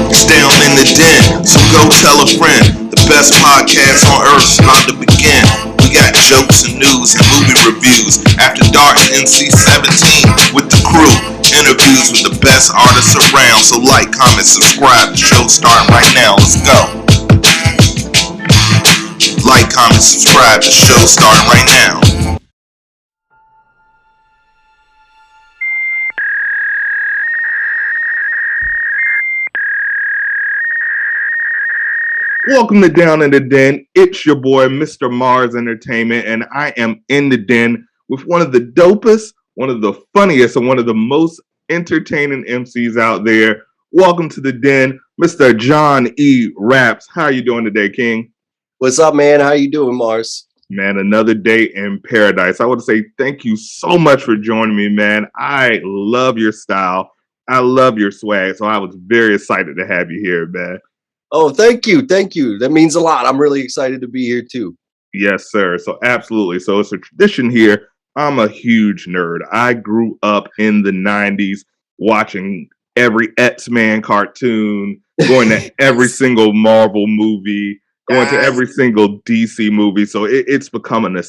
It's down in the den, so go tell a friend. The best podcast on earth's about to begin. We got jokes and news and movie reviews. After Dark NC-17 with the crew. Interviews with the best artists around. So like, comment, subscribe. The show's starting right now. Let's go. Like, comment, subscribe. The show's starting right now. Welcome to Down in the Den. It's your boy, Mr. Marz Entertainment, and I am in the den with one of the dopest, one of the funniest, and one of the most entertaining MCs out there. Welcome to the den, Mr. John E. Raps. How are you doing today, King? What's up, man? How you doing, Marz? Man, another day in paradise. I want to say thank you so much for joining me, man. I love your style. I love your swag, so I was very excited to have you here, man. Oh, thank you. Thank you. That means a lot. I'm really excited to be here too. Yes, sir. So absolutely. So it's a tradition here. I'm a huge nerd. I grew up in the 90s watching every X-Men cartoon, going to every single Marvel movie, going to every single DC movie. So it's become an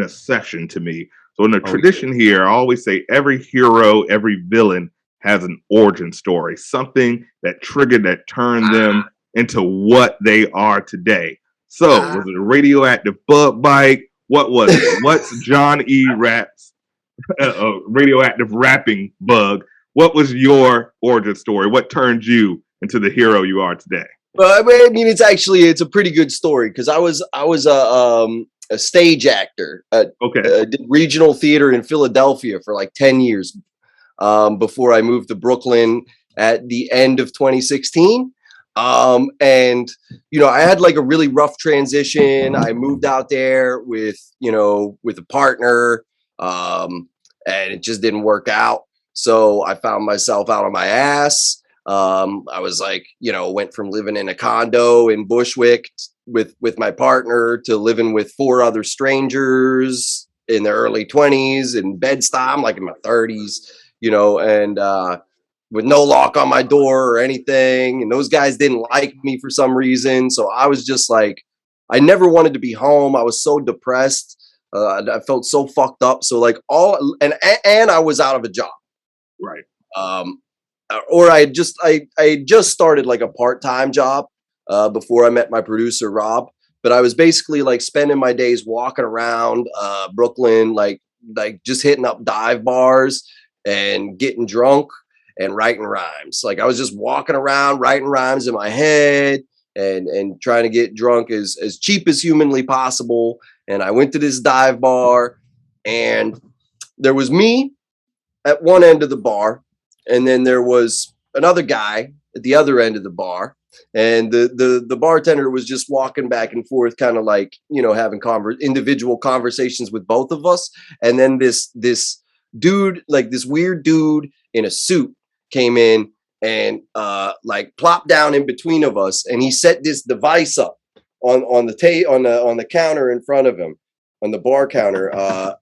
obsession to me. So in the tradition here, I always say every hero, every villain has an origin story, something that triggered, that turned them into what they are today. So, was it a radioactive bug bite? What was it? What's John E. Raps, radioactive rapping bug? What was your origin story? What turned you into the hero you are today? Well, I mean, it's a pretty good story because I was a stage actor. Did regional theater in Philadelphia for like 10 years before I moved to Brooklyn at the end of 2016. And I had like a really rough transition. I moved out there with a partner, and it just didn't work out. So I found myself out on my ass. I was like, went from living in a condo in Bushwick with my partner to living with 4 other strangers in their early 20s in Bed-Stuy. I'm like in my 30s, and, with no lock on my door or anything. And those guys didn't like me for some reason. So I was just like, I never wanted to be home. I was so depressed. I felt so fucked up. So like and I was out of a job. Right. Or I just started like a part-time job before I met my producer, Rob. But I was basically like spending my days walking around Brooklyn, like just hitting up dive bars and getting drunk and writing rhymes. Like I was just walking around writing rhymes in my head and trying to get drunk as cheap as humanly possible. And I went to this dive bar and there was me at one end of the bar. And then there was another guy at the other end of the bar. And the bartender was just walking back and forth, kind of like, having individual conversations with both of us. And then this dude, like this weird dude in a suit, came in and like plopped down in between of us, and he set this device up on the counter in front of him, on the bar counter,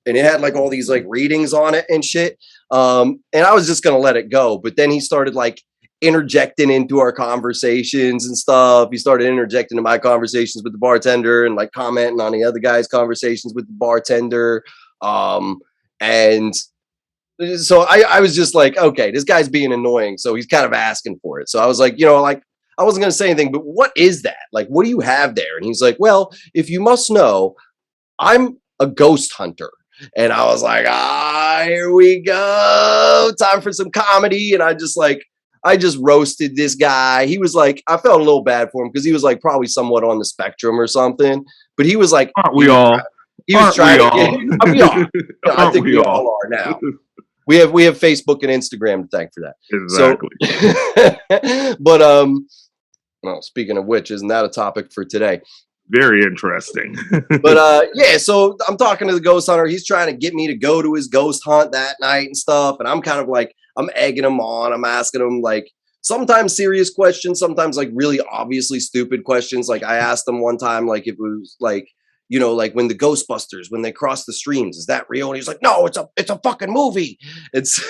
and it had like all these like readings on it and shit. And I was just gonna let it go, but then he started like interjecting into our conversations and stuff. He started interjecting into my conversations with the bartender and like commenting on the other guy's conversations with the bartender. And so I was just like, okay, this guy's being annoying. So he's kind of asking for it. So I was like, like, I wasn't going to say anything, but what is that? Like, what do you have there? And he's like, well, if you must know, I'm a ghost hunter. And I was like, here we go. Time for some comedy. And I just roasted this guy. He was like, I felt a little bad for him because he was like probably somewhat on the spectrum or something. But he was like, aren't we all? He was trying to get, we are. I think we all are now. We have Facebook and Instagram to thank for that. Exactly. So, but well, speaking of which, isn't that a topic for today? Very interesting. But yeah, so I'm talking to the ghost hunter. He's trying to get me to go to his ghost hunt that night and stuff. And I'm kind of like, I'm egging him on. I'm asking him like sometimes serious questions, sometimes like really obviously stupid questions. Like I asked him one time, like if it was like, like when the Ghostbusters, when they cross the streams, is that real? And he's like, no, it's a fucking movie. It's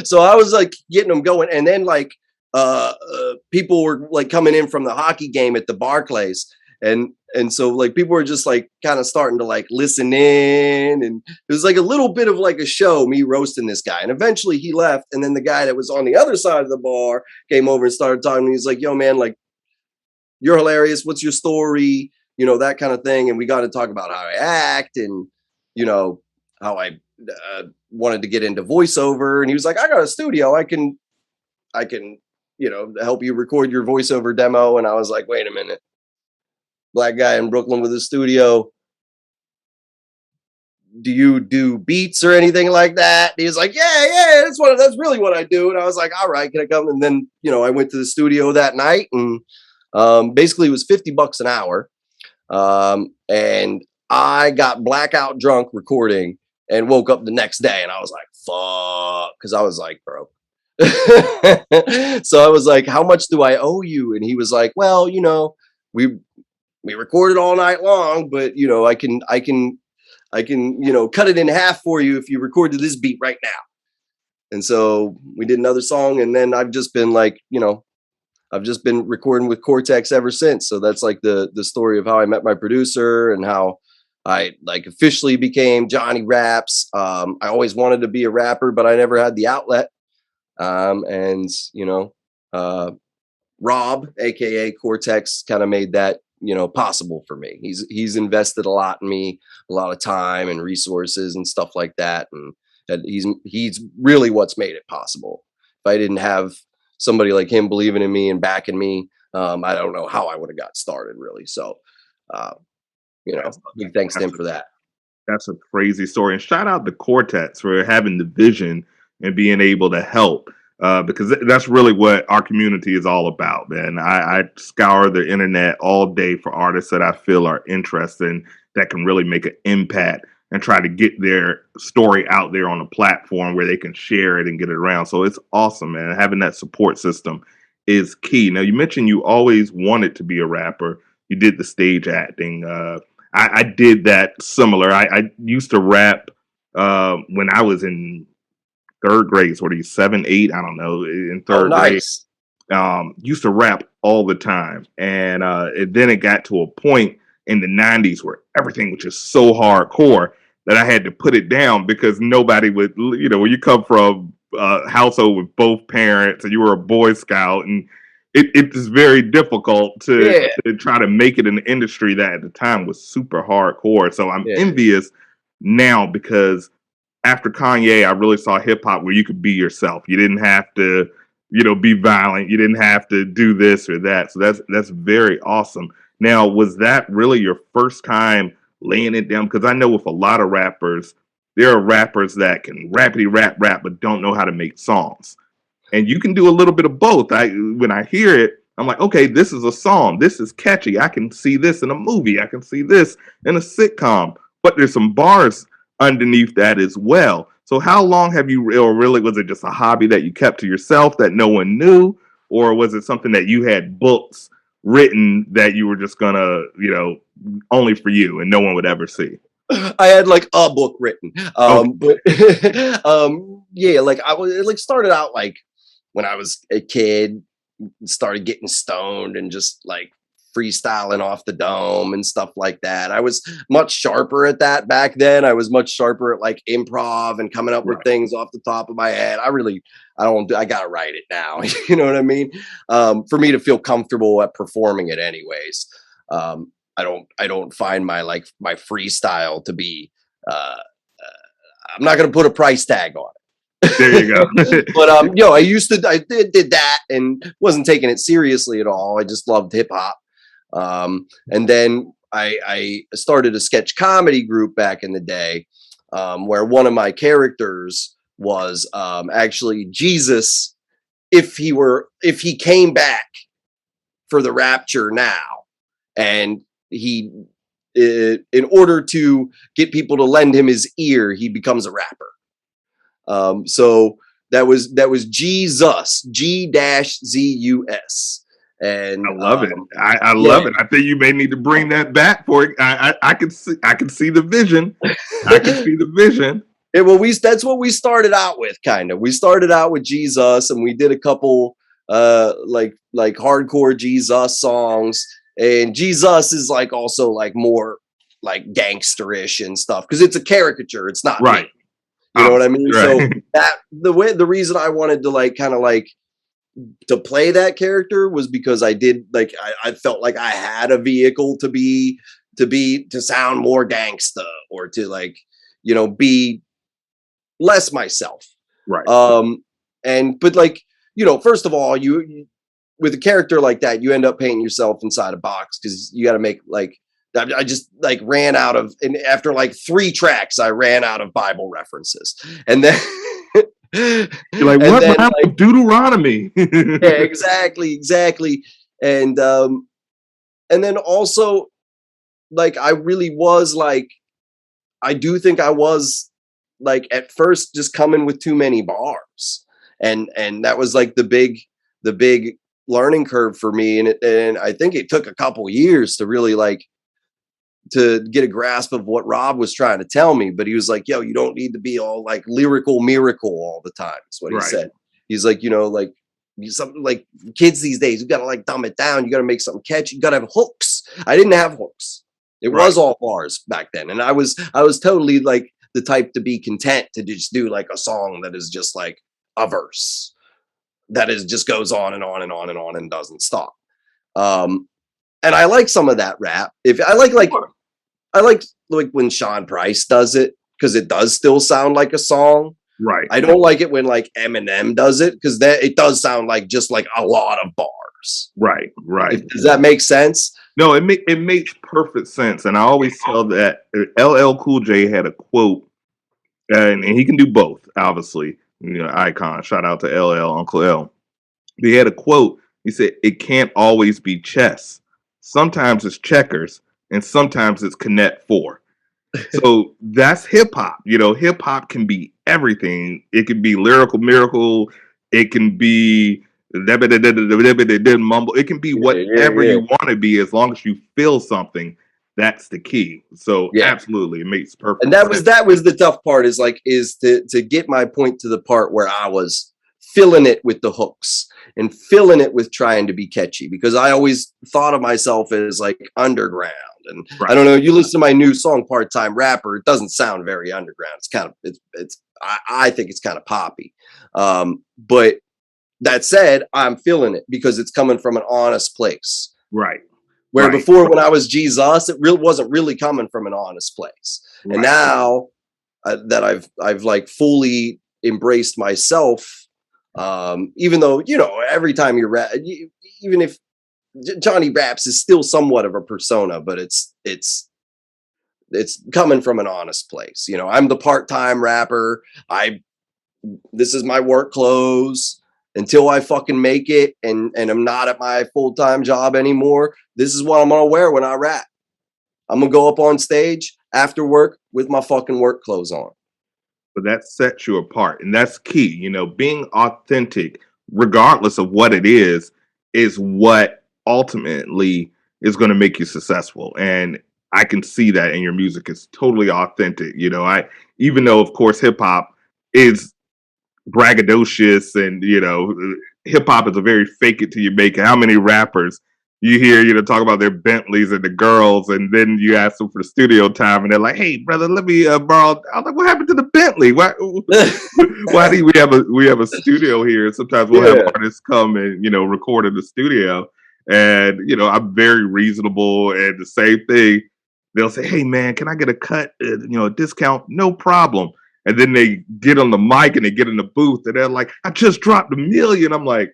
so I was like getting him going. And then like people were like coming in from the hockey game at the Barclays, and so like people were just like kind of starting to like listen in, and it was like a little bit of like a show, me roasting this guy, and eventually he left, and then the guy that was on the other side of the bar came over and started talking to me. He's like, "Yo, man, like you're hilarious. What's your story?" You know, that kind of thing, and we got to talk about how I act, and you know how I wanted to get into voiceover, and he was like, "I got a studio. I can, you know, help you record your voiceover demo." And I was like, wait a minute, black guy in Brooklyn with a studio. Do you do beats or anything like that? And he's like, yeah, that's really what I do. And I was like, all right, can I come? And then, you know, I went to the studio that night, and basically it was $50 an hour. And I got blackout drunk recording and woke up the next day, and I was like, fuck, because I was like, broke. So I was like, how much do I owe you? And he was like, well, you know, we recorded all night long, but you know, I can, you know, cut it in half for you if you record to this beat right now. And so we did another song, and then I've just been like, you know, I've just been recording with Cortex ever since. So that's like the story of how I met my producer and how I like officially became Johnny Raps. I always wanted to be a rapper, but I never had the outlet. And you know, Rob, aka Cortex, kind of made that, you know, possible for me. He's invested a lot in me, a lot of time and resources and stuff like that, and he's really what's made it possible. If I didn't have somebody like him believing in me and backing me, I don't know how I would have got started, really. So, uh, you know, big thanks to him for that. That's a crazy story. And shout out to Cortex for having the vision and being able to help. Because that's really what our community is all about, man. I scour the internet all day for artists that I feel are interesting, that can really make an impact, and try to get their story out there on a platform where they can share it and get it around. So it's awesome, man. Having that support system is key. Now, you mentioned you always wanted to be a rapper. You did the stage acting. I did that similar. I used to rap when I was in third grade. So what are you, 7, 8? I don't know. In Oh, third grade, nice. used to rap all the time, and then it got to a point in the '90s where everything was just so hardcore that I had to put it down because nobody would. You know, when you come from a household with both parents and you were a Boy Scout, and it is very difficult Yeah, to try to make it in the industry that at the time was super hardcore. So I'm yeah, envious now because after Kanye, I really saw hip hop where you could be yourself. You didn't have to, you know, be violent. You didn't have to do this or that. So that's very awesome. Now, was that really your first time laying it down? Because I know with a lot of rappers, there are rappers that can rapidy rap, but don't know how to make songs. And you can do a little bit of both. When I hear it, I'm like, okay, this is a song. This is catchy. I can see this in a movie. I can see this in a sitcom. But there's some bars underneath that as well. So how long have you, or really was it just a hobby that you kept to yourself that no one knew, or was it something that you had books written that you were just gonna, you know, only for you and no one would ever see? I had like a book written, Okay, but yeah, like I was, it like started out like when I was a kid, started getting stoned and just like freestyling off the dome and stuff like that. I was much sharper at that back then. I was much sharper at like improv and coming up with right. things off the top of my head. I don't do, I gotta write it now. You know what I mean? For me to feel comfortable at performing it anyways. I don't find my like my freestyle to be I'm not gonna put a price tag on There you go. it. But I did that and wasn't taking it seriously at all. I just loved hip hop. And then I started a sketch comedy group back in the day, where one of my characters was actually Jesus if he came back for the rapture now, and he in order to get people to lend him his ear, he becomes a rapper. So that was Jesus, G-Z-U-S. I And love it. I yeah. love it. I think you may need to bring that back for it. I can see the vision. I can see the vision. Yeah, well, that's what we started out with, kind of. We started out with Jesus, and we did a couple. like hardcore Jesus songs, and Jesus is like also like more like gangsterish and stuff because it's a caricature. It's not Right. me. You know what I mean? So Right. that the reason I wanted to like kind of like to play that character was because I did like I felt like I had a vehicle to sound more gangsta or to like be less myself. Right. And but like first of all, you with a character like that, you end up painting yourself inside a box because you got to make like I just like ran out of, and after like 3 tracks, I ran out of Bible references, and then You're like, and what then rhyme with Deuteronomy? yeah, exactly, and then also like I really was like I do think I was like at first just coming with too many bars, and that was like the big learning curve for me, and I think it took a couple years to really like to get a grasp of what Rob was trying to tell me. But he was like, yo, you don't need to be all like lyrical miracle all the time. That's what he Right. said. He's like, like something like kids these days, you gotta like dumb it down. You gotta make something catchy. You gotta have hooks. I didn't have hooks. It Right. was all bars back then. And I was totally like the type to be content to just do like a song that is just like a verse that is just goes on and on and on and on and doesn't stop. And I like some of that rap. If I like when Sean Price does it because it does still sound like a song. Right. I don't like it when like Eminem does it because that it does sound like just like a lot of bars. Right. Right. Does that make sense? No, it makes perfect sense. And I always tell that LL Cool J had a quote, and he can do both, obviously. Icon. Shout out to LL, Uncle L. He had a quote. He said, "It can't always be chess. Sometimes it's checkers, and sometimes it's Connect Four." So that's hip hop. Hip hop can be everything. It can be lyrical miracle. It can be mumble. It can be whatever Yeah. you want to be as long as you feel something. That's the key. So Yeah. absolutely, it makes perfect And sense. that was the tough part is to get my point to the part where I was filling it with the hooks and filling it with trying to be catchy because I always thought of myself as like underground. And Right. I don't know, you listen to my new song, Part-Time Rapper, it doesn't sound very underground. It's kind of, I think it's kind of poppy. But that said, I'm feeling it because it's coming from an honest place. Right. Where Right. before when I was Jesus, it wasn't really coming from an honest place. Right. And now that I've like fully embraced myself, even though, every time you rap, even if Johnny raps is still somewhat of a persona, but it's coming from an honest place. I'm the part-time rapper. This is my work clothes until I fucking make it and I'm not at my full-time job anymore. This is what I'm gonna wear when I rap. I'm gonna go up on stage after work with my fucking work clothes on. But that sets you apart, and that's key. Being authentic, regardless of what it is what ultimately is going to make you successful. And I can see that in your music. It's totally authentic. I even though, of course, hip hop is braggadocious, and hip hop is a very fake it till you make it. How many rappers you hear talk about their Bentleys and the girls, and then you ask them for the studio time, and they're like, "Hey, brother, let me borrow." I'm like, "What happened to the Bentley? Why do we have a studio here?" Sometimes we'll have artists come and record in the studio, and I'm very reasonable, and the same thing. They'll say, "Hey, man, can I get a cut? A discount? No problem." And then they get on the mic and they get in the booth and they're like, "I just dropped $1 million." I'm like,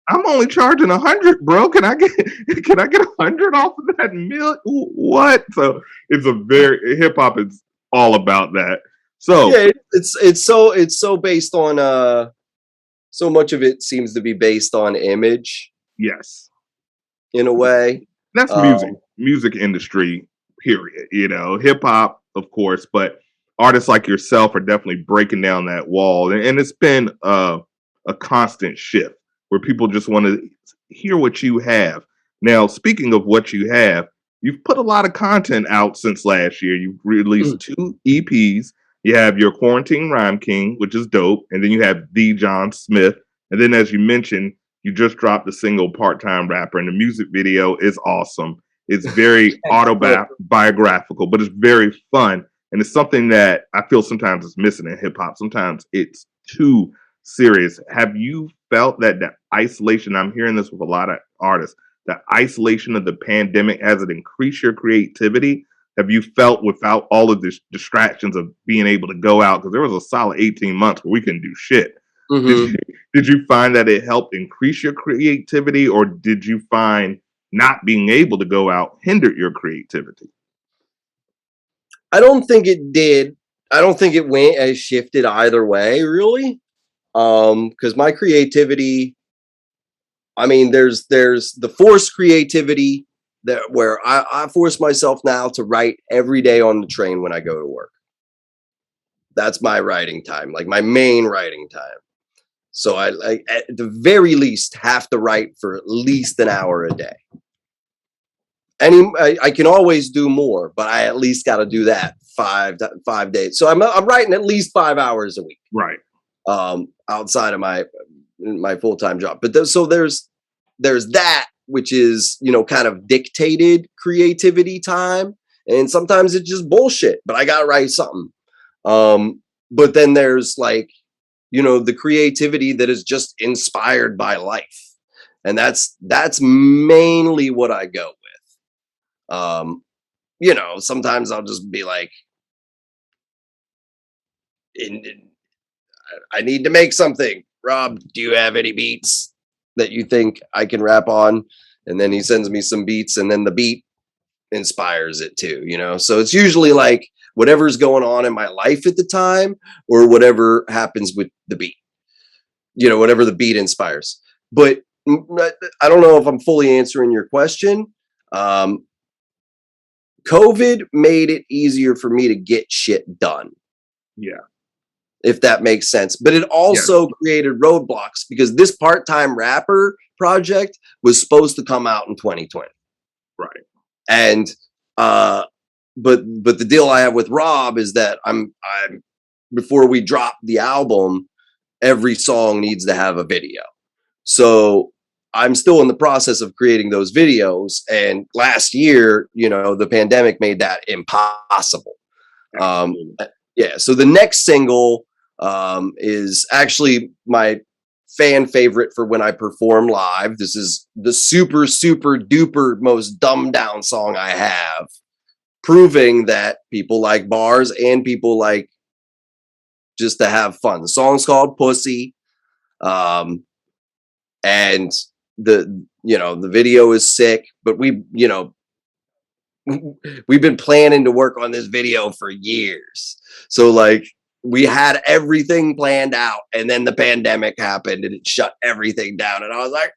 "I'm only charging 100, bro. Can I get 100 off of that $1 million? What?" So it's a very hip hop is all about that. So yeah, it's so based on so much of it seems to be based on image. Yes, in a way. That's music industry, period. Hip hop, of course, but artists like yourself are definitely breaking down that wall, and it's been a constant shift where people just want to hear what you have. Now, speaking of what you have, you've put a lot of content out since last year. You've released 2 EPs. You have your Quarantine Rhyme King, which is dope, and then you have D. John Smith, and then as you mentioned, You just dropped the single Part-Time Rapper, and the music video is awesome. It's very autobiographical, but it's very fun. And it's something that I feel sometimes is missing in hip hop. Sometimes it's too serious. Have you felt that the isolation, I'm hearing this with a lot of artists, the isolation of the pandemic, has it increased your creativity? Have you felt without all of the distractions of being able to go out? Because there was a solid 18 months where we couldn't do shit. Did Mm-hmm. you, did you find that it helped increase your creativity, or did you find not being able to go out hindered your creativity? I don't think it did. I don't think it went as shifted either way, really. Because my creativity, I mean, there's the forced creativity that where I force myself now to write every day on the train when I go to work. That's my writing time, like my main writing time. So I at the very least have to write for at least an hour a day. I can always do more, but I at least got to do that 5 days. So I'm writing at least 5 hours a week, Right. outside of my full time job. But so there's that, which is kind of dictated creativity time, and sometimes it's just bullshit. But I gotta write something. But then there's like the creativity that is just inspired by life, and that's mainly what I go with. Sometimes I'll just be like, I need to make something. Rob, do you have any beats that you think I can rap on? And then he sends me some beats, and then the beat inspires it too. So it's usually like whatever's going on in my life at the time, or whatever happens with the beat, whatever the beat inspires. But I don't know if I'm fully answering your question. Um, COVID made it easier for me to get shit done, Yeah. if that makes sense. But it Yes. also created roadblocks because this part-time rapper project was supposed to come out in 2020. Right. And but the deal I have with Rob is that I'm before we drop the album, every song needs to have a video. So I'm still in the process of creating those videos. And last year, the pandemic made that impossible. Um, yeah. So the next single is actually my fan favorite for when I perform live. This is the super, super duper most dumbed down song I have, proving that people like bars and people like just to have fun. The song's called Pussy. Um, and the video is sick, but we've been planning to work on this video for years. So like we had everything planned out, and then the pandemic happened and it shut everything down. And I was like,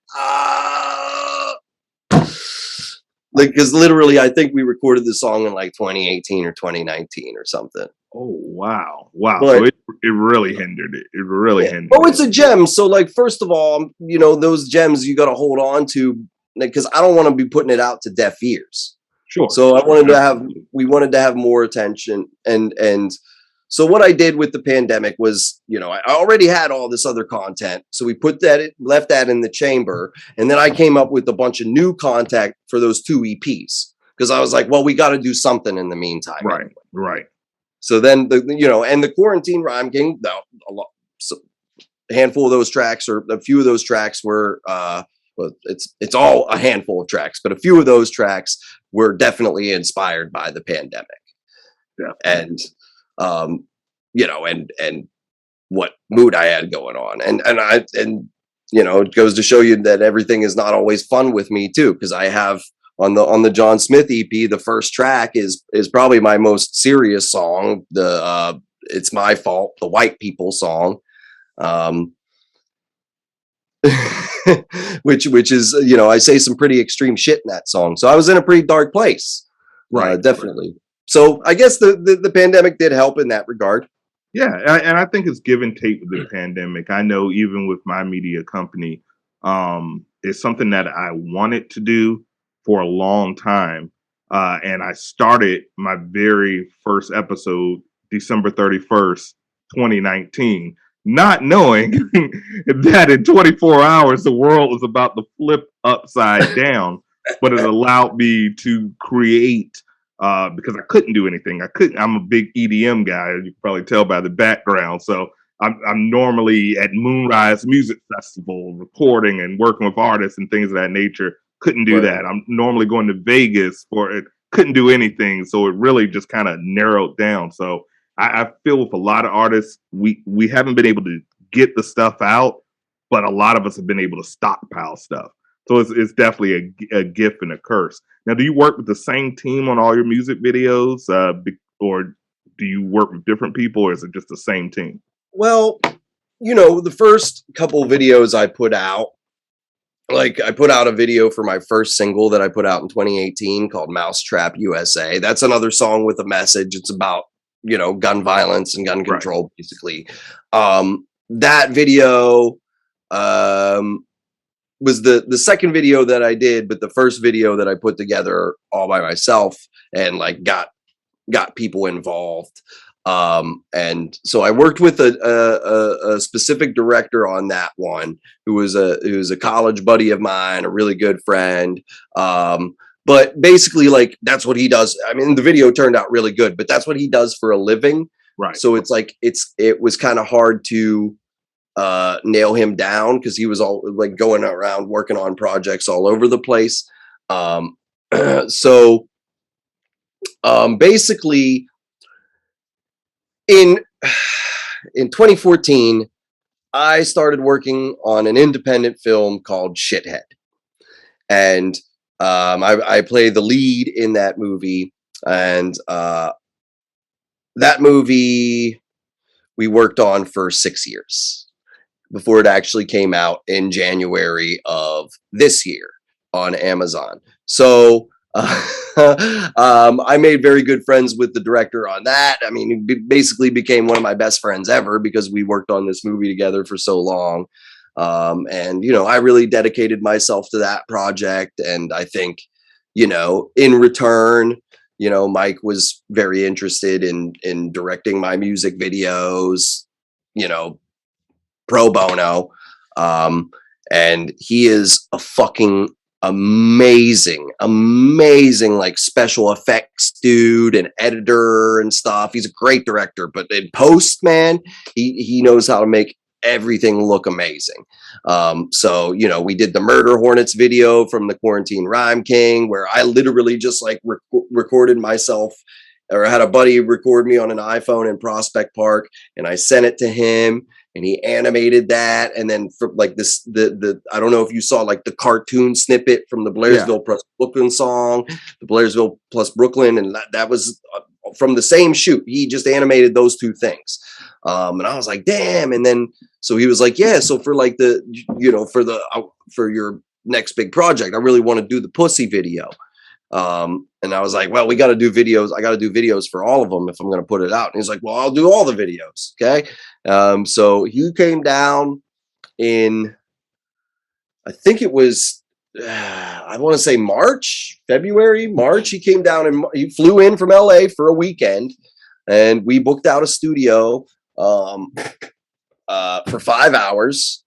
like, because literally, I think we recorded the song in like 2018 or 2019 or something. Oh wow. Wow. So But it really hindered it. It really yeah. hindered Oh, it. it's a gem. So like, first of all, those gems you got to hold on to, because I don't want to be putting it out to deaf ears. Sure. So I Sure. wanted to have, Absolutely. we wanted to have more attention, and so what I did with the pandemic was, I already had all this other content, so we left that in the chamber, and then I came up with a bunch of new content for those 2 EPs because I was like, well, we got to do something in the meantime. Right. Anyway. Right. So then and the Quarantine Rhyme King, so a handful of those tracks, or a few of those tracks were well, it's all a handful of tracks, but a few of those tracks were definitely inspired by the pandemic. Yeah. And and what mood I had going on. And it goes to show you that everything is not always fun with me too, because I have on the John Smith EP, the first track is probably my most serious song, the It's My Fault, the White People song. Which is, I say some pretty extreme shit in that song. So I was in a pretty dark place. Right. Definitely. So I guess the pandemic did help in that regard. Yeah, and I think it's give and take with the pandemic. I know even with my media company, it's something that I wanted to do for a long time, and I started my very first episode December 31st, 2019. not knowing that in 24 hours the world was about to flip upside down. But it allowed me to create because I couldn't do anything. I couldn't. I'm a big EDM guy. You can probably tell by the background. So I'm normally at Moonrise Music Festival recording and working with artists and things of that nature. Couldn't do Right. that. I'm normally going to Vegas for it. Couldn't do anything. So it really just kind of narrowed down. So I feel with a lot of artists, we haven't been able to get the stuff out, but a lot of us have been able to stockpile stuff. So it's definitely a gift and a curse. Now, do you work with the same team on all your music videos, or do you work with different people, or is it just the same team? Well, the first couple videos I put out, like I put out a video for my first single that I put out in 2018 called Mousetrap USA. That's another song with a message. It's about, gun violence and gun control, right, basically. That video was the second video that I did, but the first video that I put together all by myself and like got people involved. And so I worked with a specific director on that one, who was a college buddy of mine, a really good friend. But basically, like, that's what he does. I mean, the video turned out really good, but that's what he does for a living. Right. So it's like it was kind of hard to nail him down because he was all like going around working on projects all over the place. So basically, in 2014, I started working on an independent film called Shithead, and I played the lead in that movie. And that movie we worked on for 6 years before it actually came out in January of this year on Amazon. So I made very good friends with the director on that. I mean, it basically became one of my best friends ever because we worked on this movie together for so long. And, I really dedicated myself to that project. And I think, in return, Mike was very interested in directing my music videos, pro bono. And he is a fucking amazing like special effects dude and editor and stuff. He's a great director, but in post, man, he knows how to make everything look amazing. So we did the Murder Hornets video from the Quarantine Rhyme King, where I literally just like recorded myself, or had a buddy record me on an iPhone in Prospect Park, and I sent it to him, and he animated that. And then for like this, the I don't know if you saw like the cartoon snippet from the Blairsville plus Brooklyn song, the Blairsville plus Brooklyn, and that was from the same shoot. He just animated those two things. And I was like, damn. And then, so he was like, yeah, so for like the, for your next big project, I really want to do the Pussy video. And I was like, well, we got to do videos. I got to do videos for all of them if I'm going to put it out. And he's like, well, I'll do all the videos. Okay. So he came down in, I think it was, I want to say February, March. He came down and he flew in from LA for a weekend, and we booked out a studio for 5 hours.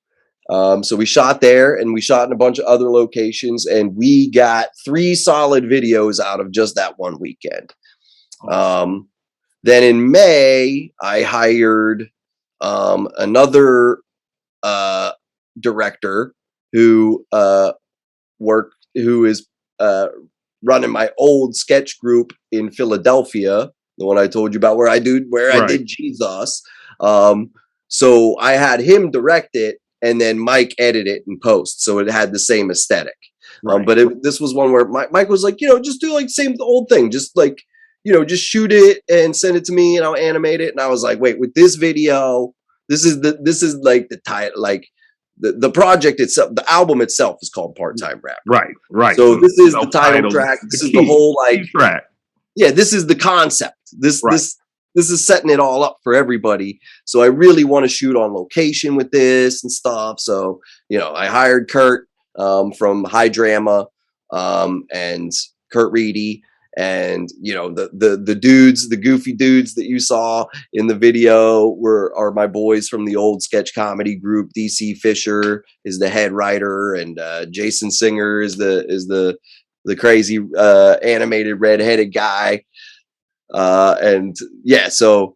So we shot there, and we shot in a bunch of other locations, and we got 3 solid videos out of just that one weekend. Then in May, I hired another director who is running my old sketch group in Philadelphia, the one I told you about, where I did Jesus. So I had him direct it, and then Mike edit it and post, so it had the same aesthetic. Right. But this was one where Mike was like, just do like same old thing, just like, just shoot it and send it to me, and I'll animate it. And I was like, wait, with this video, this is like the title, like the project itself, the album itself is called Part-Time Rap. Right. So this is the title track. This is the whole like track. Yeah, this is the concept. This is setting it all up for everybody. So I really want to shoot on location with this and stuff. So, I hired Kurt from High Drama and Kurt Reedy, And the dudes, the goofy dudes that you saw in the video are my boys from the old sketch comedy group. DC Fisher is the head writer, and Jason Singer is the crazy animated redheaded guy. And yeah, so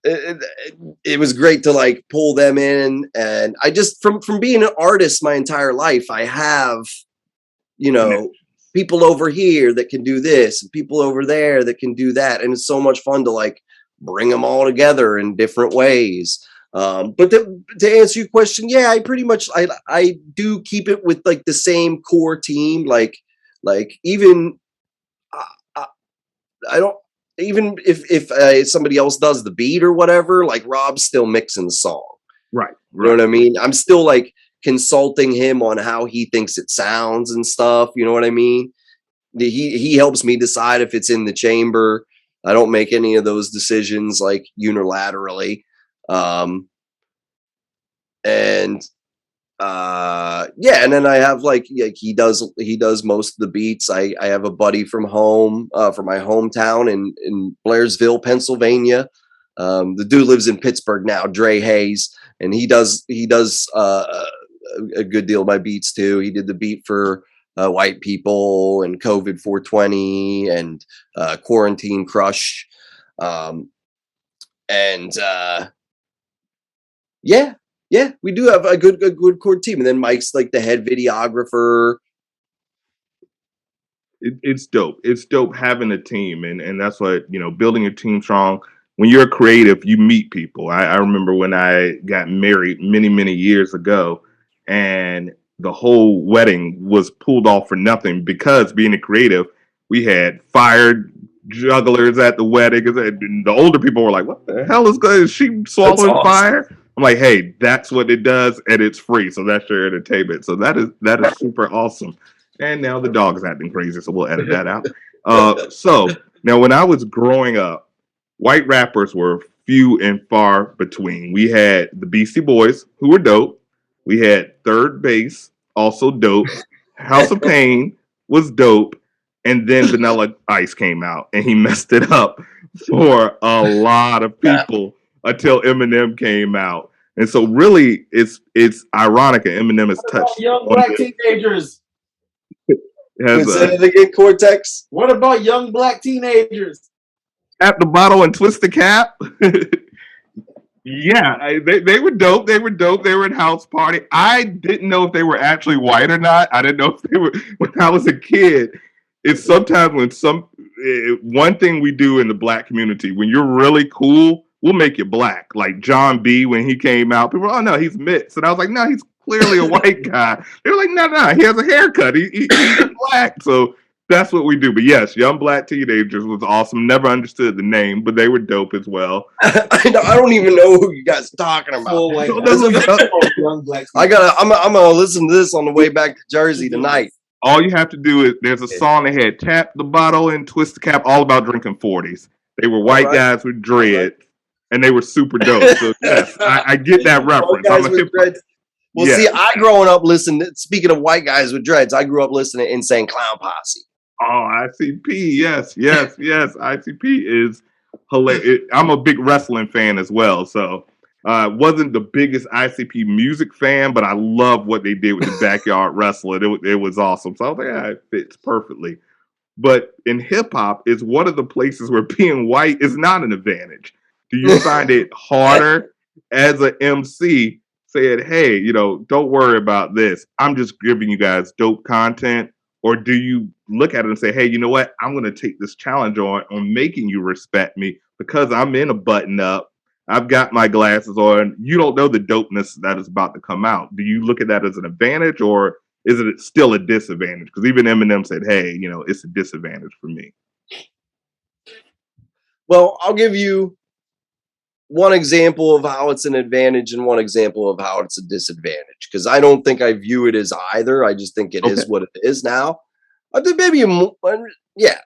it was great to like pull them in. And I just from being an artist my entire life, I have people over here that can do this and people over there that can do that, and it's so much fun to like bring them all together in different ways. But to answer your question, yeah, I pretty much I do keep it with like the same core team. Like even I don't, even if somebody else does the beat or whatever, like Rob's still mixing the song. Right. You know what I mean? I'm still like consulting him on how he thinks it sounds and stuff. You know what I mean? He helps me decide if it's in the chamber. I don't make any of those decisions like unilaterally. And yeah, and then I have like he does most of the beats. I have a buddy from home, from my hometown in Blairsville, Pennsylvania. The dude lives in Pittsburgh now, Dre Hayes, and he does a good deal of my beats too. He did the beat for White People and COVID 420 and Quarantine Crush. And yeah, we do have a good core team. And then Mike's like the head videographer. It's dope. It's dope having a team, and that's what, building a team strong. When you're creative, you meet people. I remember when I got married many years ago, and the whole wedding was pulled off for nothing because being a creative, we had fired jugglers at the wedding. And the older people were like, "What the hell is good? Is she swallowing awesome. fire?" I'm like, "Hey, that's what it does, and it's free. So that's your entertainment. So that is super awesome." And now the dog is acting crazy, so we'll edit that out. So now, when I was growing up, white rappers were few and far between. We had the Beastie Boys, who were dope. We had Third Base, also dope. House of Pain was dope. And then Vanilla Ice came out, and he messed it up for a lot of people until Eminem came out. And so, really, it's ironic that Eminem has touched young black teenagers. Say it again, Cortex. What about young black teenagers? Tap the bottle and twist the cap. Yeah, they were dope. They were dope. They were in House Party. I didn't know if they were actually white or not. I didn't know if they were. When I was a kid, it's sometimes when one thing we do in the black community, when you're really cool, we'll make you black. Like John B. when he came out, people were, "Oh no, he's mixed," and I was like, "No, he's clearly a white guy." They were like, "No, he has a haircut. He's black." So that's what we do. But yes, Young Black Teenagers was awesome. Never understood the name, but they were dope as well. I don't even know who you guys are talking about. Young black. I'm gonna listen to this on the way back to Jersey tonight. All you have to do is there's a song that had Tap the Bottle and Twist the Cap, all about drinking 40s. They were white guys with dreads, and they were super dope. So yes, I get that reference. Well, see, I growing up listening. Speaking of white guys with dreads, I grew up listening to Insane Clown Posse. Oh, ICP, yes. ICP is hilarious. I'm a big wrestling fan as well, so wasn't the biggest ICP music fan, but I love what they did with the backyard wrestling. It was awesome. So I was like, yeah, it fits perfectly. But in hip hop, it's one of the places where being white is not an advantage. Do you find it harder as an MC saying, "Hey, don't worry about this. I'm just giving you guys dope content"? Or do you look at it and say, "Hey, you know what? I'm going to take this challenge on making you respect me because I'm in a button up. I've got my glasses on. You don't know the dopeness that is about to come out." Do you look at that as an advantage, or is it still a disadvantage? Because even Eminem said, "Hey, it's a disadvantage for me." Well, I'll give you one example of how it's an advantage and one example of how it's a disadvantage, because I don't think I view it as either. I just think it is what it is now. I think maybe, yeah,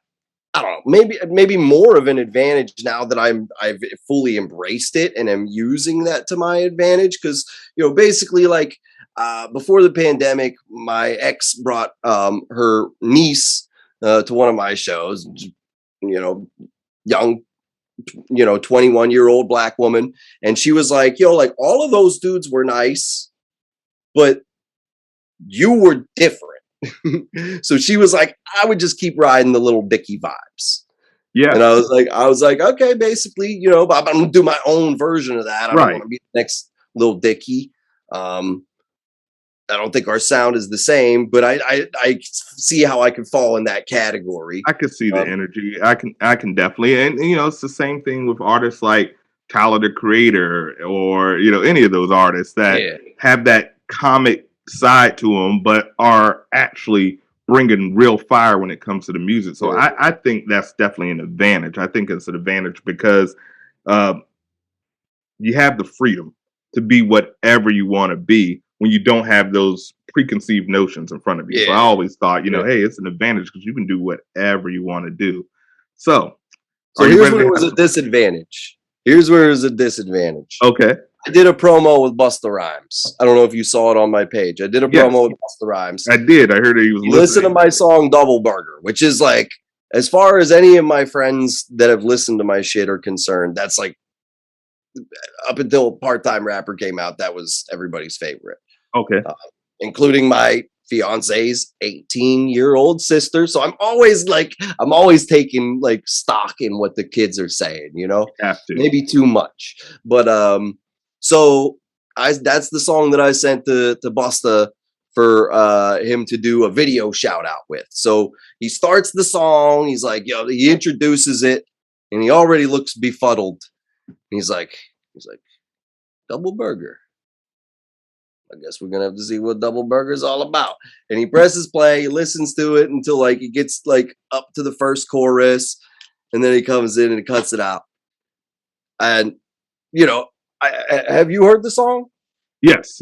I don't know, maybe more of an advantage now that I've fully embraced it and am using that to my advantage. Because basically, like before the pandemic, my ex brought her niece to one of my shows. You know, young, 21-year-old black woman, and she was like, "Yo, like all of those dudes were nice, but you were different." So she was like, "I would just keep riding the Little Dicky vibes." Yeah. And I was like, okay, basically, but I'm gonna do my own version of that. I don't want to be the next Little Dicky. I don't think our sound is the same, but I see how I can fall in that category. I can see the energy. I can definitely, and it's the same thing with artists like Tyler the Creator, or any of those artists that have that comic side to them, but are actually bringing real fire when it comes to the music. So I think that's definitely an advantage. I think it's an advantage because you have the freedom to be whatever you want to be when you don't have those preconceived notions in front of you. So I always thought, hey, it's an advantage because you can do whatever you want to do. So here's where it was a disadvantage. Okay. I did a promo with Busta Rhymes. I don't know if you saw it on my page. I did a promo with Busta Rhymes. I did. I heard that he was listening. Listen to my song Double Burger, which is like, as far as any of my friends that have listened to my shit are concerned, that's like, up until Part-Time Rapper came out, that was everybody's favorite. Okay. Including my fiance's 18-year-old sister. So I'm always taking like stock in what the kids are saying, maybe too much. But so that's the song that I sent to Busta for him to do a video shout out with. So he starts the song, he's like, he introduces it, and he already looks befuddled. He's like, Double Burger. I guess we're gonna have to see what Double Burger is all about. And he presses play, he listens to it until like he gets like up to the first chorus, and then he comes in and cuts it out. And have you heard the song? Yes.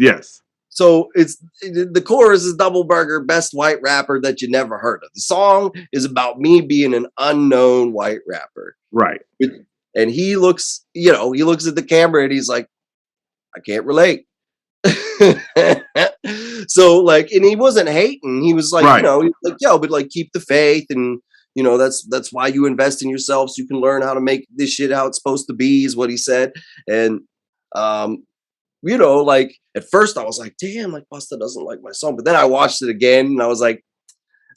So the chorus is Double Burger, best white rapper that you never heard of. The song is about me being an unknown white rapper. Right. And he looks at the camera and he's like, I can't relate. So like, and he wasn't hating. He was like, he was like, but like keep the faith, and that's why you invest in yourself, so you can learn how to make this shit how it's supposed to be, is what he said. And like at first I was like, damn, like Busta doesn't like my song. But then I watched it again and I was like,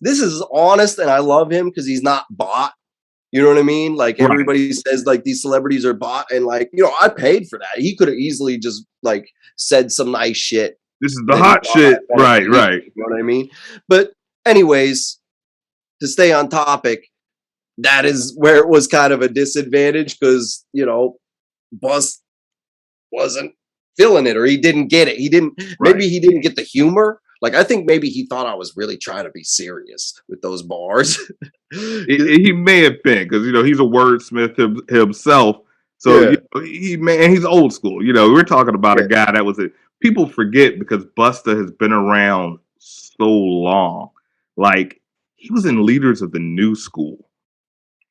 this is honest, and I love him because he's not bought. You know what I mean? Like everybody says like these celebrities are bought, and like, I paid for that. He could have easily just like said some nice shit. This is the hot shit. Right. You know what I mean? But anyways, to stay on topic, that is where it was kind of a disadvantage because, Bus wasn't feeling it, or he didn't get it. Maybe he didn't get the humor. Like, I think maybe he thought I was really trying to be serious with those bars. he may have been, because he's a wordsmith himself. So he's old school. We're talking about a guy that was people forget because Busta has been around so long. Like, he was in Leaders of the New School.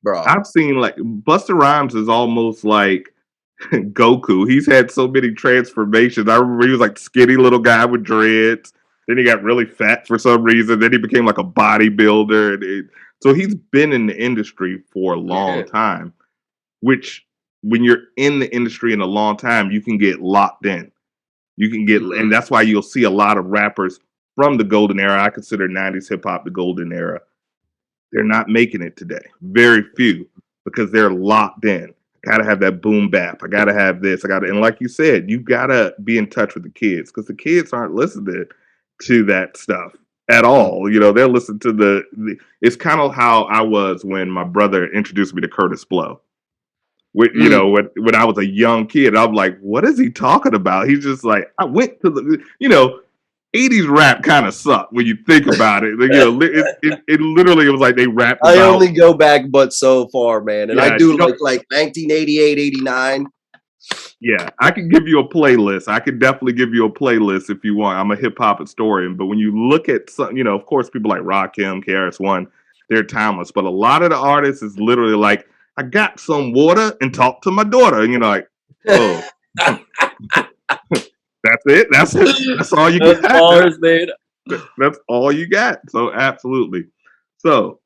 Bro, I've seen like Busta Rhymes is almost like Goku. He's had so many transformations. I remember he was like skinny little guy with dreads. Then he got really fat for some reason. Then he became like a bodybuilder. So he's been in the industry for a long time, which when you're in the industry in a long time, you can get locked in. You can get, and that's why you'll see a lot of rappers from the golden era. I consider 90s hip hop the golden era. They're not making it today. Very few, because they're locked in. Gotta have that boom bap. I gotta have this. And like you said, you gotta be in touch with the kids, because the kids aren't listening to that stuff at all. They'll listen to the it's kind of how I was when my brother introduced me to Curtis Blow. When I was a young kid, I'm like, what is he talking about? He's just like, I went to the 80s rap kind of sucked when you think about it. Like, it literally was like they rapped about, I only go back but so far, man. And I do like 1988, 89. Yeah, I can give you a playlist. I can definitely give you a playlist if you want. I'm a hip hop historian, but when you look at some, of course, people like Rakim, KRS-One, they're timeless. But a lot of the artists is literally like, I got some water and talked to my daughter, and you're like, oh, that's it. That's all you got. Bars, man. That's all you got. So absolutely. So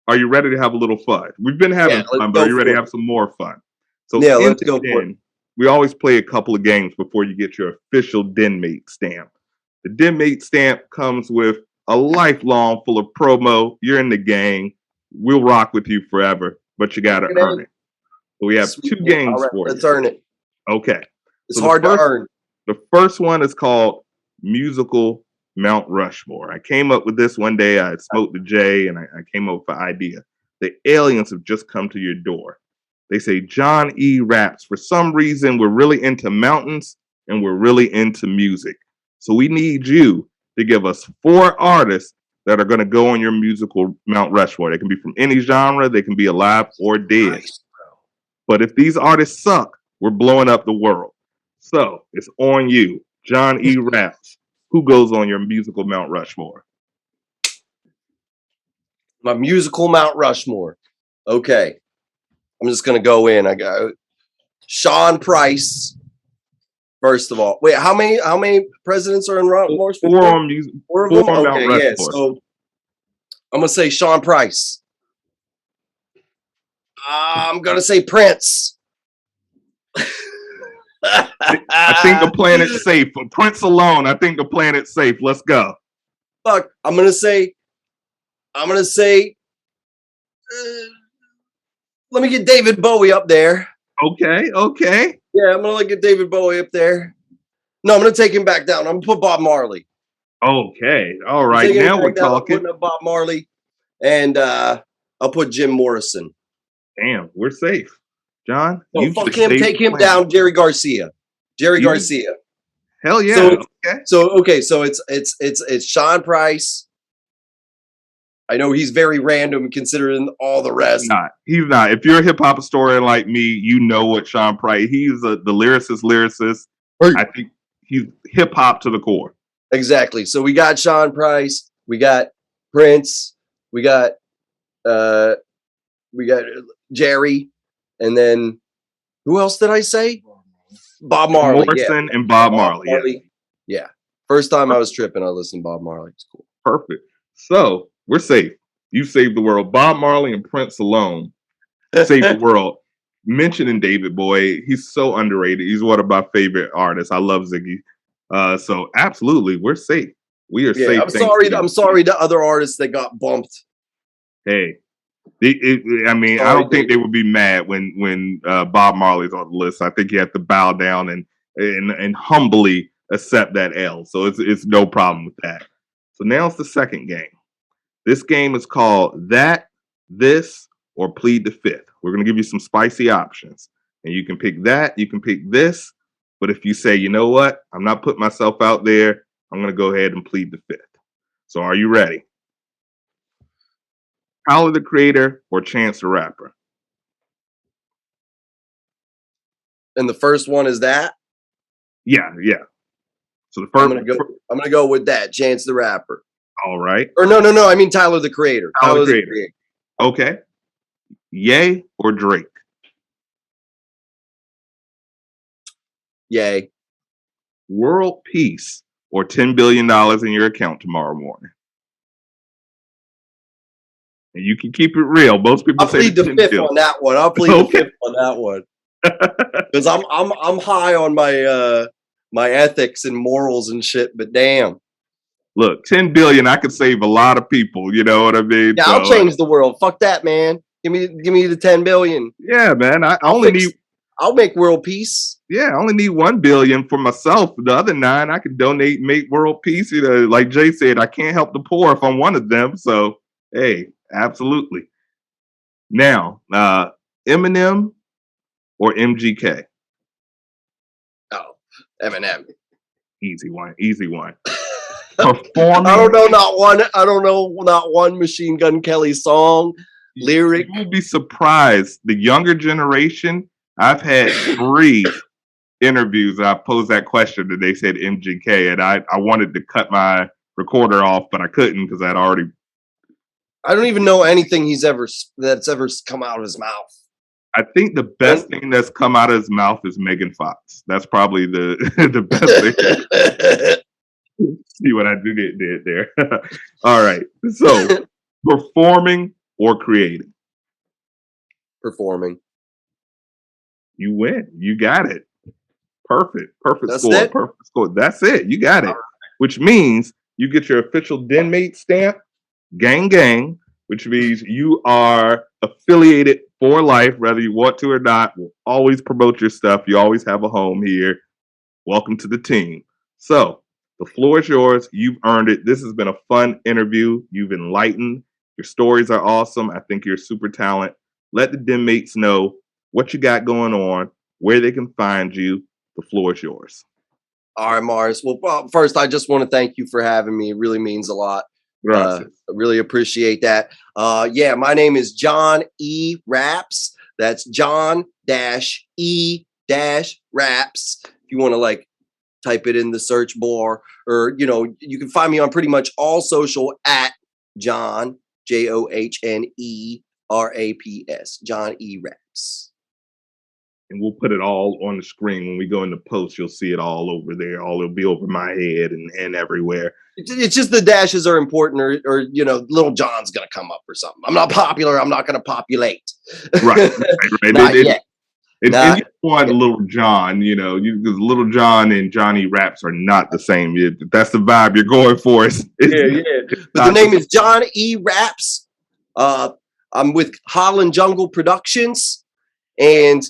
Are you ready to have a little fun? We've been having fun, but are you ready to have some more fun? So yeah, let's go for it. We always play a couple of games before you get your official Den Mate stamp. The Den Mate stamp comes with a lifelong full of promo. You're in the gang. We'll rock with you forever, but you got to earn it. So we have two games for you. Let's earn it. Okay. It's hard to earn. The first one is called Musical Mount Rushmore. I came up with this one day. I smoked the J and I came up with an idea. The aliens have just come to your door. They say, John E. raps. For some reason, we're really into mountains and we're really into music. So we need you to give us 4 artists that are going to go on your musical Mount Rushmore. They can be from any genre. They can be alive or dead. Nice, but if these artists suck, we're blowing up the world. So it's on you. John E. raps. Who goes on your musical Mount Rushmore? My musical Mount Rushmore. Okay. I'm just going to go in. I got Sean Price. First of all, wait, how many presidents are in Rushmore? 4 on music. 4 of 4 them? on Mount Okay, yeah. Rushmore. So I'm going to say Sean Price. I'm going to say Prince. I think the planet's safe. For Prince alone, I think the planet's safe. Let's go. Fuck. I'm gonna say. Let me get David Bowie up there. Okay. Yeah, I'm gonna get David Bowie up there. No, I'm gonna take him back down. I'm gonna put Bob Marley. Okay. All right. Now we're talking. I'm putting up Bob Marley, and I'll put Jim Morrison. Damn, we're safe. John, you fuck him. Take him down. Jerry Garcia. Garcia. Hell yeah. So it's Sean Price. I know he's very random considering all the rest. He's not. If you're a hip hop historian like me, you know what Sean Price. He's the lyricist. Right. I think he's hip hop to the core. Exactly. So we got Sean Price. We got Prince. We got Jerry. And then who else did I say? Bob Marley. Morrison and Bob Marley. Yeah. First time I was tripping, I listened to Bob Marley. It's cool. Perfect. So we're safe. You saved the world. Bob Marley and Prince alone saved the world. Mentioning David Bowie, he's so underrated. He's one of my favorite artists. I love Ziggy. So absolutely, we're safe. We are safe. I'm sorry to other artists that got bumped. Hey. I don't think they would be mad when Bob Marley's on the list. I think you have to bow down and humbly accept that L. So it's no problem with that. So now it's the second game. This game is called That, This, or Plead the Fifth. We're going to give you some spicy options. And you can pick that, you can pick this. But if you say, you know what, I'm not putting myself out there, I'm going to go ahead and plead the fifth. So are you ready? Tyler the Creator or Chance the Rapper? And the first one is that? Yeah. So the first I'm gonna go with that, Chance the Rapper. All right. Or no, I mean Tyler the Creator. Tyler the Creator. Okay. Ye or Drake? Yay. World peace or $10 billion in your account tomorrow morning? And you can keep it real. Most people I'll plead the fifth on that one. I'll plead the fifth on that one. Because I'm high on my ethics and morals and shit, but damn. Look, 10 billion, I could save a lot of people, you know what I mean? Yeah, I'll change the world. Fuck that, man. Give me the 10 billion. Yeah, man. I'll make world peace. Yeah, I only need 1 billion for myself. The other 9 I can donate, make world peace. You know, like Jay said, I can't help the poor if I'm one of them. So hey, absolutely. Now, Eminem or MGK? Oh, Eminem. Easy one. Performing. I don't know not one Machine Gun Kelly song, lyric. You will be surprised. The younger generation, I've had 3 interviews. I posed that question and they said MGK, and I wanted to cut my recorder off, but I couldn't because I'd already. I don't even know anything that's ever come out of his mouth. I think the best thing that's come out of his mouth is Megan Fox. That's probably the best thing. See what I did there. All right. So performing or creating? Performing. You win. You got it. Perfect. Perfect That's score. it? Perfect score. That's it. You got it. Which means you get your official Den Mate stamp, gang gang, which means you are affiliated for life, whether you want to or not. We'll always promote your stuff. You always have a home here. Welcome to the team. So the floor is yours. You've earned it. This has been a fun interview. You've enlightened. Your stories are awesome. I think you're a super talent. Let the Den Mates know what you got going on, where they can find you. The floor is yours. All right, Marz. Well, first, I just want to thank you for having me. It really means a lot. I really appreciate that. Yeah, my name is John E. Raps. That's John E. Raps. If you want to like type it in the search bar, or you can find me on pretty much all social at John JOHNERAPS. John E. Raps. And we'll put it all on the screen when we go in the post. You'll see it all over there. It'll be over my head and everywhere. It's just the dashes are important, or Little John's gonna come up or something. I'm not popular. I'm not gonna populate. Right. Not yet. And you want Little John, because Little John and Johnny Raps are not the same. That's the vibe you're going for. Yeah. But the name is John E. Raps. I'm with Holland Jungle Productions, and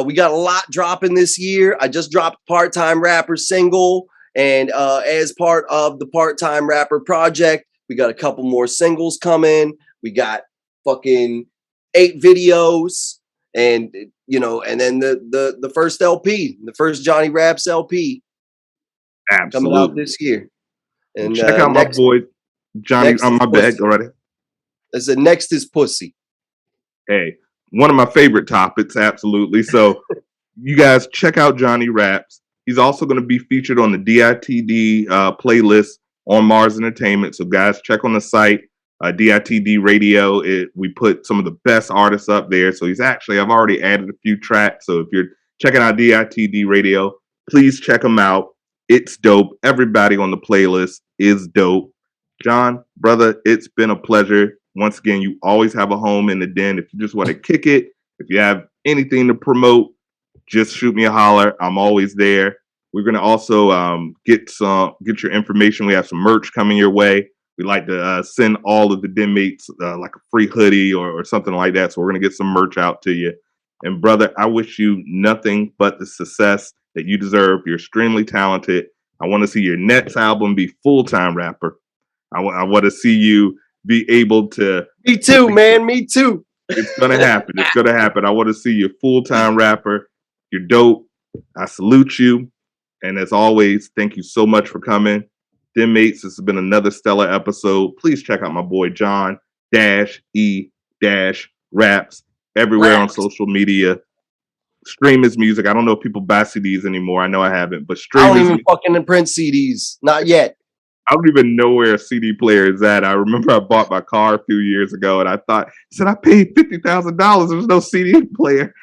we got a lot dropping this year. I just dropped Part-Time Rapper single, and as part of the Part-Time Rapper project, we got a couple more singles coming. We got fucking 8 videos, and and then the first LP, the first Johnny Raps LP, coming out this year. And check out my boy Johnny on my bag already. I said next is pussy. Hey, one of my favorite topics, absolutely. So you guys check out Johnny Raps. He's also going to be featured on the DITD playlist on Marz Entertainment. So guys, check on the site, DITD Radio. We put some of the best artists up there. So I've already added a few tracks. So if you're checking out DITD Radio, please check him out. It's dope. Everybody on the playlist is dope. John, brother, it's been a pleasure. Once again, you always have a home in the Den. If you just want to kick it, if you have anything to promote, just shoot me a holler. I'm always there. We're gonna also get your information. We have some merch coming your way. We like to send all of the Den Mates like a free hoodie or something like that. So we're gonna get some merch out to you. And brother, I wish you nothing but the success that you deserve. You're extremely talented. I want to see your next album be Full-Time Rapper. I want to see you be able to. Me too, man. Me too. It's gonna happen. It's gonna happen. I want to see you Full-Time Rapper. You're dope. I salute you. And as always, thank you so much for coming. Den Mates, this has been another stellar episode. Please check out my boy John E Raps everywhere on social media. Stream his music. I don't know if people buy CDs anymore. I know I haven't, but stream. I don't even fucking print CDs. Not yet. I don't even know where a CD player is at. I remember I bought my car a few years ago, and I said I paid $50,000. There's no CD player.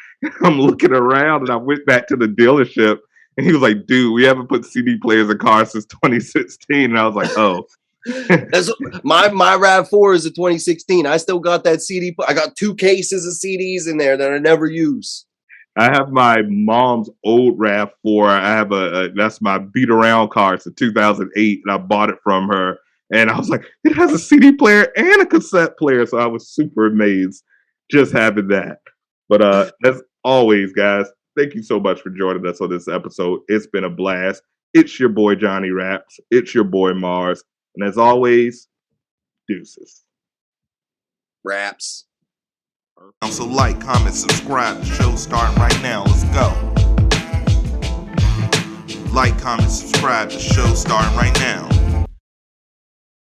I'm looking around, and I went back to the dealership, and he was like, "Dude, we haven't put CD players in cars since 2016." And I was like, "Oh." That's my RAV4 is a 2016. I still got that CD. I got 2 cases of CDs in there that I never use. I have my mom's old RAV4. I have that's my beat around car. It's a 2008, and I bought it from her. And I was like, it has a CD player and a cassette player. So I was super amazed just having that. But as always, guys, thank you so much for joining us on this episode. It's been a blast. It's your boy Johnny Raps. It's your boy Marz. And as always, deuces. Raps. So like, comment, subscribe. The show's starting right now. Let's go. Like, comment, subscribe. The show's starting right now.